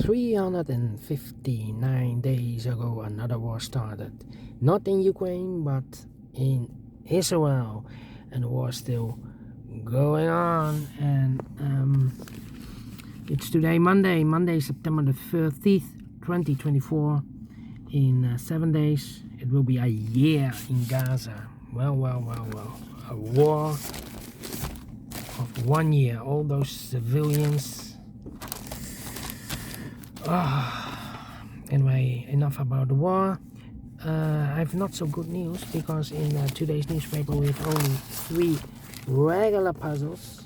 359 days ago, another war started. Not in Ukraine, but in Israel. And the war is still going on. And it's today, Monday, September the 30th, 2024. In 7 days, it will be a year in Gaza. Well. A war of 1 year. All those civilians. Anyway, enough about the war. I have not so good news, because in today's newspaper we have only 3 regular puzzles.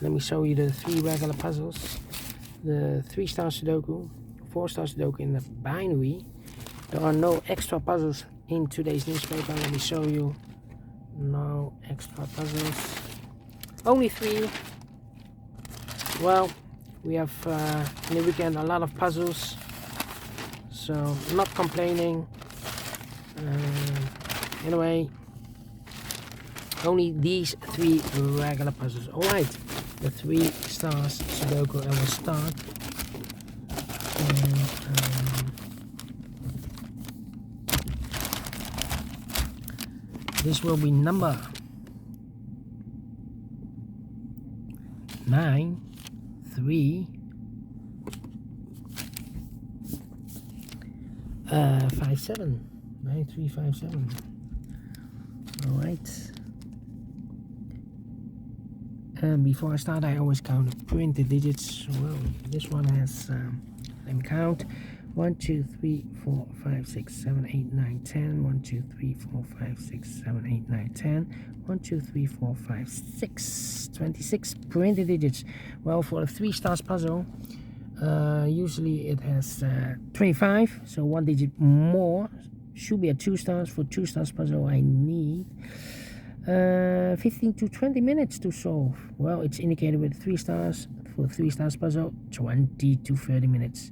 Let me show you the 3 regular puzzles. The 3 Stars Sudoku, 4 Stars Sudoku in the binary. There are no extra puzzles in today's newspaper. Let me show you. No extra puzzles. Only 3. Well, we have in the weekend a lot of puzzles, so not complaining. Anyway, only these 3 regular puzzles. Alright, the 3 Stars Sudoku, I will start. And, this will be number 9, 3, 5, 7. 9, 3, 5, 7. Alright. And before I start, I always count the printed digits. Well, this one has, let me count. 1, 2, 3, 4, 5, 6, 7, 8, 9, 10. 1, 2, 3, 4, 5, 6, 7, 8, 9, 10. 1, 2, 3, 4, 5, 6. 26 printed digits. Well, for a 3 stars puzzle, usually it has 25, so 1 digit more. Should be a 2 stars. For 2 stars puzzle, I need 15 to 20 minutes to solve. Well, it's indicated with 3 stars. For 3 stars puzzle, 20 to 30 minutes.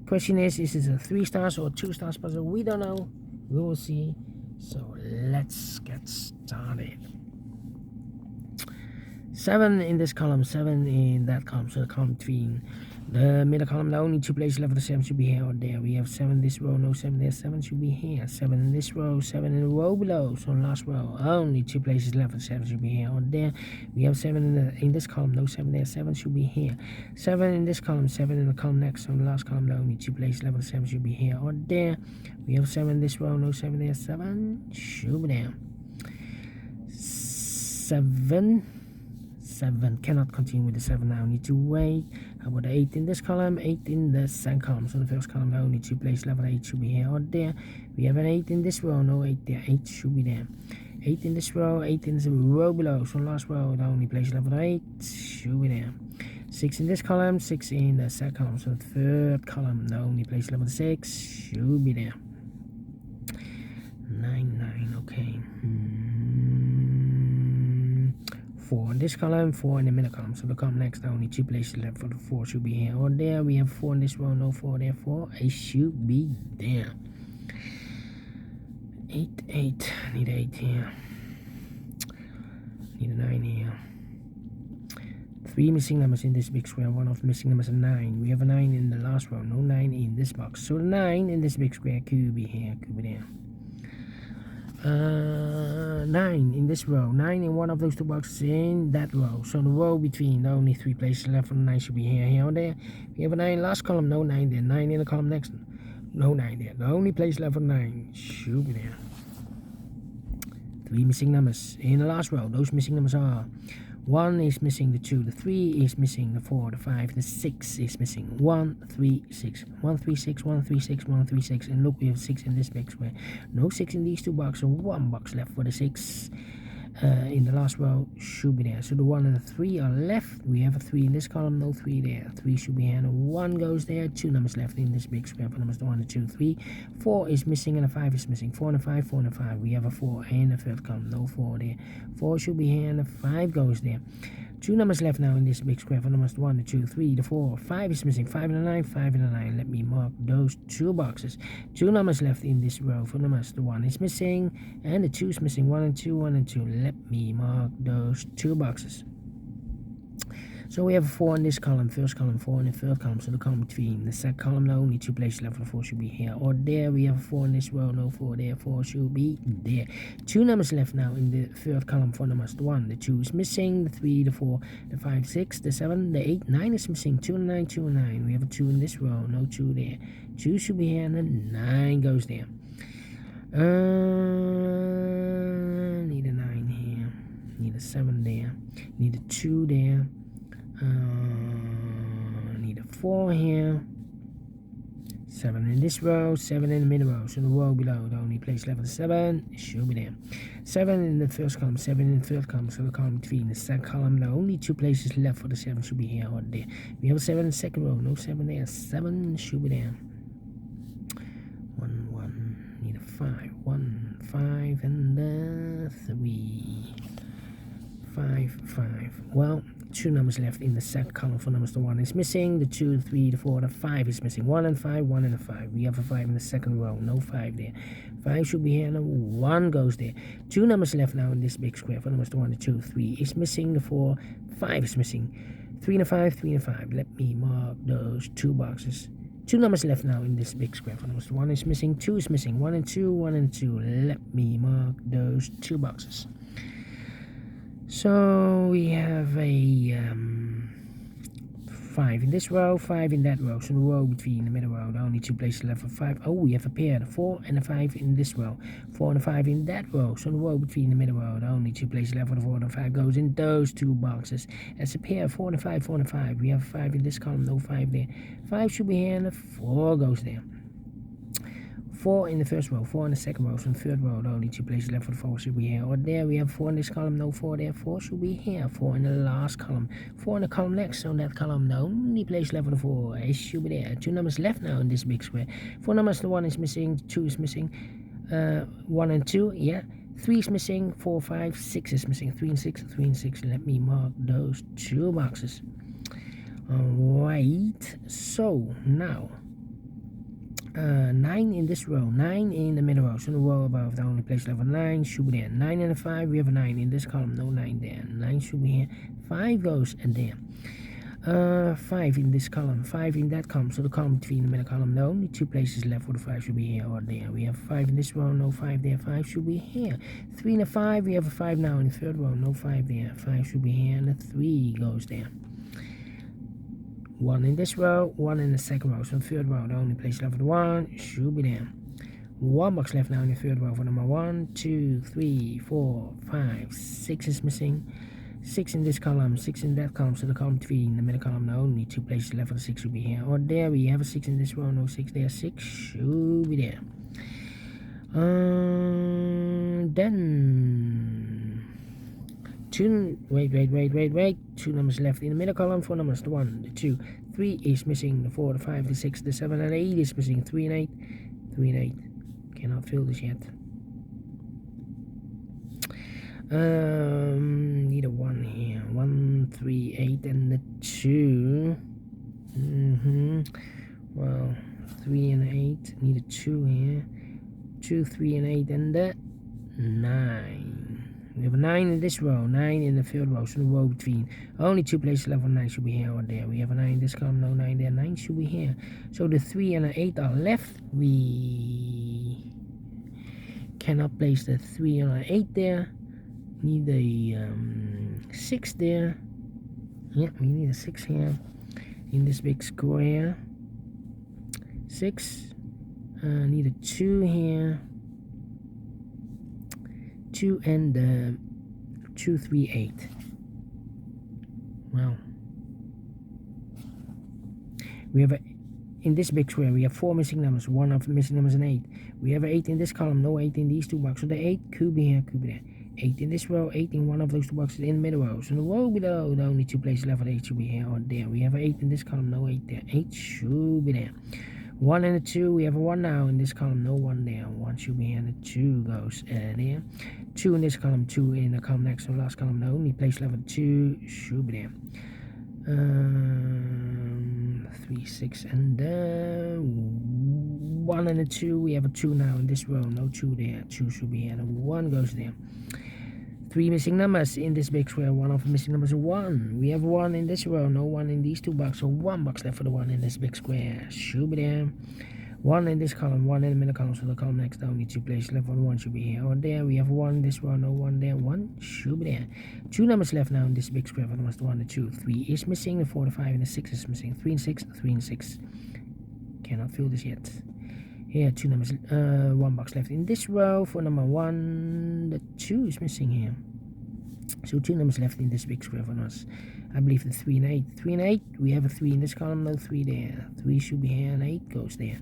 Question is it a 3 stars or 2 stars puzzle? We don't know. We will see. So let's get started. 7 in this column, 7 in that column, so the column between the middle column, the only 2 places left of the 7 should be here or there. We have 7 in this row, no 7 there, 7 should be here. 7 in this row, 7 in the row below, so last row, only 2 places left of the 7 should be here or there. We have 7 in this column, no 7 there, 7 should be here. 7 in this column, 7 in the column next, so the last column, the only 2 places left of the 7 should be here or there. We have 7 in this row, no 7 there, 7 should be there. 7 cannot continue with the 7 now, need to wait. How about the 8 in this column, 8 in the second column, so the first column, the only 2 places left, 8 should be here or there. We have an 8 in this row, no 8 there, 8 should be there. 8 in this row, 8 in the row below, so last row, the only place left, 8 should be there. 6 in this column, 6 in the second column, so the third column, the only place left, 6 should be there. 9, okay. 4 in this column, 4 in the middle column, so the column next, the only 2 places left for the 4 should be here or there. We have 4 in this row, no 4 there, 4, it should be there. 8, need 8 here, need a 9 here. 3 missing numbers in this big square, 1 of the missing numbers is 9. We have a 9 in the last row, no 9 in this box, so the 9 in this big square could be here, could be there. 9 in this row, 9 in one of those 2 boxes in that row, so the row between, the only 3 places left for the 9 should be here or there. We have a 9 last column, no 9 there. 9 in the column next, no 9 there. The only place left for 9 should be there. 3 missing numbers in the last row. Those missing numbers are 1 is missing, the 2, the 3 is missing, the 4, the 5, the 6 is missing. 1, 3, 6. 1, 3, 6, 1, 3, 6, 1, 3, 6. And look, we have 6 in this big square. No 6 in these 2 boxes, so 1 box left for the 6. In the last row should be there. So the 1 and the 3 are left. We have a 3 in this column, no 3 there. 3 should be here, and 1 goes there. 2 numbers left in this big square for numbers 1 and 2, 3. 4 is missing and a 5 is missing. 4 and a 5, 4 and a 5. We have a 4 in the third column, no 4 there. 4 should be here, and a 5 goes there. 2 numbers left now in this big square for numbers 1, the 2, 3, the 4. 5 is missing. 5 and a 9, 5 and a 9. Let me mark those 2 boxes. 2 numbers left in this row for numbers. The 1 is missing and the 2 is missing. 1 and 2, 1 and 2. Let me mark those 2 boxes. So we have a 4 in this column, first column, 4 in the third column, so the column between the second column, no, only 2 places left for the 4 should be here or there. We have a 4 in this row, no 4 there, 4 should be there. 2 numbers left now in the third column, 4 numbers, the 1, the 2 is missing, the 3, the 4, the 5, 6, the 7, the 8, 9 is missing, 2 and 9, 2 and 9. We have a 2 in this row, no 2 there. 2 should be here and then 9 goes there. Need a 9 here, need a 7 there, need a 2 there, need a 4 here, 7 in this row, 7 in the middle row, so the row below, the only place left is 7, it should be there. 7 in the first column, 7 in the third column, so the column between the second column, the only 2 places left for the 7 should be here or there. We have a 7 in the second row, no 7 there, 7 should be there. 1, 1, need a 5, 1, 5, and 3, 5, 5. Well, 2 numbers left in the second column, 4 numbers, the 1 is missing, the 2, the 3, the 4, the 5 is missing, 1 and 5, 1 and a 5. We have a 5 in the second row, no 5 there. 5 should be here, and 1 goes there. 2 numbers left now in this big square, 4 numbers, the 1, the 2, 3 is missing, the 4, 5 is missing, 3 and a 5, 3 and a 5. Let me mark those 2 boxes. 2 numbers left now in this big square, 4 numbers, the 1 is missing, 2 is missing, 1 and 2, 1 and 2. Let me mark those 2 boxes. So we have a 5 in this row, 5 in that row. So the row between the middle row, the only 2 places left for 5. Oh, we have a pair, the 4 and the 5 in this row, 4 and a 5 in that row. So the row between the middle row, the only 2 places left for the 4 and the 5 goes in those 2 boxes. As a pair, 4 and a 5, 4 and a 5. We have 5 in this column, no 5 there. 5 should be here and the 4 goes there. 4 in the first row, 4 in the second row, so in the third row, the only 2 places left for the 4 should be here or there. We have 4 in this column, no 4 there, 4 should be here. 4 in the last column, 4 in the column next, so in that column, the only place left for the 4, it should be there. 2 numbers left now in this big square. 4 numbers, the 1 is missing, 2 is missing, 1 and 2, yeah. 3 is missing, 4, 5, 6 is missing, 3 and 6, 3 and 6. Let me mark those 2 boxes. Alright, so now 9 in this row, 9 in the middle row, so the row above, the only place left for 9 should be there. 9 and a 5, we have a 9 in this column, no 9 there. 9 should be here, 5 goes and there. 5 in this column, 5 in that column, so the column between the middle column, the only 2 places left for the 5 should be here or there. We have 5 in this row, no 5 there, 5 should be here. 3 and a 5, we have a 5 now in the third row, no 5 there, 5 should be here, and the 3 goes there. 1 in this row, 1 in the second row, so in the third row, the only place left for the 1 should be there. 1 box left now in the third row for number 1, 2, 3, 4, 5, 6 is missing. 6 in this column, 6 in that column, so the column between the middle column, the only 2 places left for the 6 should be here or there. We have a 6 in this row, no 6 there, 6 should be there. Then 2, wait, 2 numbers left in the middle column, 4 numbers, the 1, the 2, 3 is missing, the 4, the 5, the 6, the 7, and 8 is missing, 3 and 8, 3 and 8, cannot fill this yet. Need a 1 here, 1, 3, 8, and the 2, well, 3 and 8, need a 2 here, 2, 3, and 8, and the 9. We have a 9 in this row, 9 in the third row, so the row between only 2 places left for 9 should be here or there. We have a 9 in this column, no 9 there, 9 should be here. So the 3 and the 8 are left. We cannot place the 3 and the 8 there. Need a 6 there. Yeah, we need a 6 here in this big square. 6. Need a 2 here. 2 and 2, 3, 8. Well, we have in this big square we have 4 missing numbers, 1 of the missing numbers and 8. We have an 8 in this column, no 8 in these 2 boxes. So the 8 could be here, could be there. 8 in this row, 8 in one of those 2 boxes in the middle row. So the row below, the only 2 places left for 8 should be here or there. We have an 8 in this column, no 8 there. 8 should be there. 1 and a 2, we have a 1 now in this column, no 1 there. 1 should be here and the 2 goes there. 2 in this column, 2 in the column next to the last column, the only place left for 2 should be there. 3, 6, and 1 and a 2, we have a 2 now in this row, no 2 there. 2 should be here and 1 goes there. 3 missing numbers in this big square. One of the missing numbers is 1. We have 1 in this row, no 1 in these 2 boxes. So 1 box left for the 1 in this big square. Should be there. 1 in this column, 1 in the middle column. So the column next down, only 2 places left. 1 should be here or there. We have 1 in this row, no 1 there. 1 should be there. 2 numbers left now in this big square. For the 1 and 2. 3 is missing. The 4, the 5, and the 6 is missing. 3 and 6, 3 and 6. Cannot fill this yet. Here, 2 numbers, 1 box left in this row. For number 1, the 2 is missing here. So 2 numbers left in this big square for us. I believe the 3 and 8. 3 and 8, we have a 3 in this column, no 3 there. 3 should be here and 8 goes there.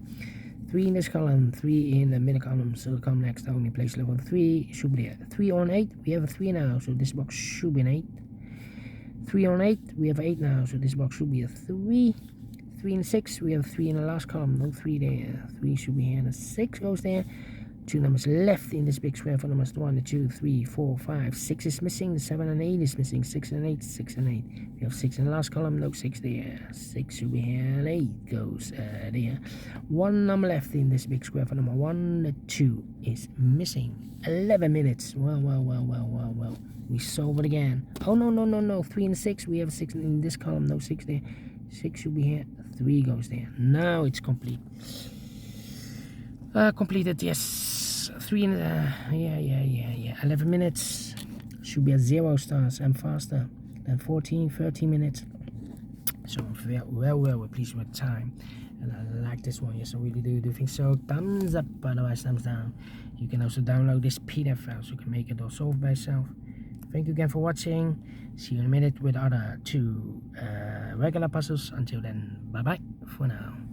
3 in this column, 3 in the middle column, so the column next only place level 3 should be there. 3 on 8, we have a 3 now, so this box should be an 8. 3 on 8, we have 8 now, so this box should be a 3. 3 and 6, we have 3 in the last column, no 3 there. 3 should be here and a 6 goes there. 2 numbers left in this big square for numbers 1, 2, 3, 4, 5. 6 is missing, the 7 and 8 is missing. 6 and 8, 6 and 8. We have 6 in the last column, no 6 there. 6 should be here and 8 goes there. 1 number left in this big square for number 1, 2 is missing. 11 minutes. Well. We solve it again. Oh, no. 3 and 6, we have 6 in this column, no 6 there. 6 should be here, 3 goes there. Now it's complete. Completed, yes. 3 and yeah. 11 minutes. Should be at 0 stars and faster than 13 minutes. So we're pleased with time. And I like this one, yes, I really do think so. Thumbs up, otherwise thumbs down. You can also download this PDF file so you can make it all solve by yourself. Thank you again for watching. See you in a minute with other 2 regular puzzles. Until then, bye bye for now.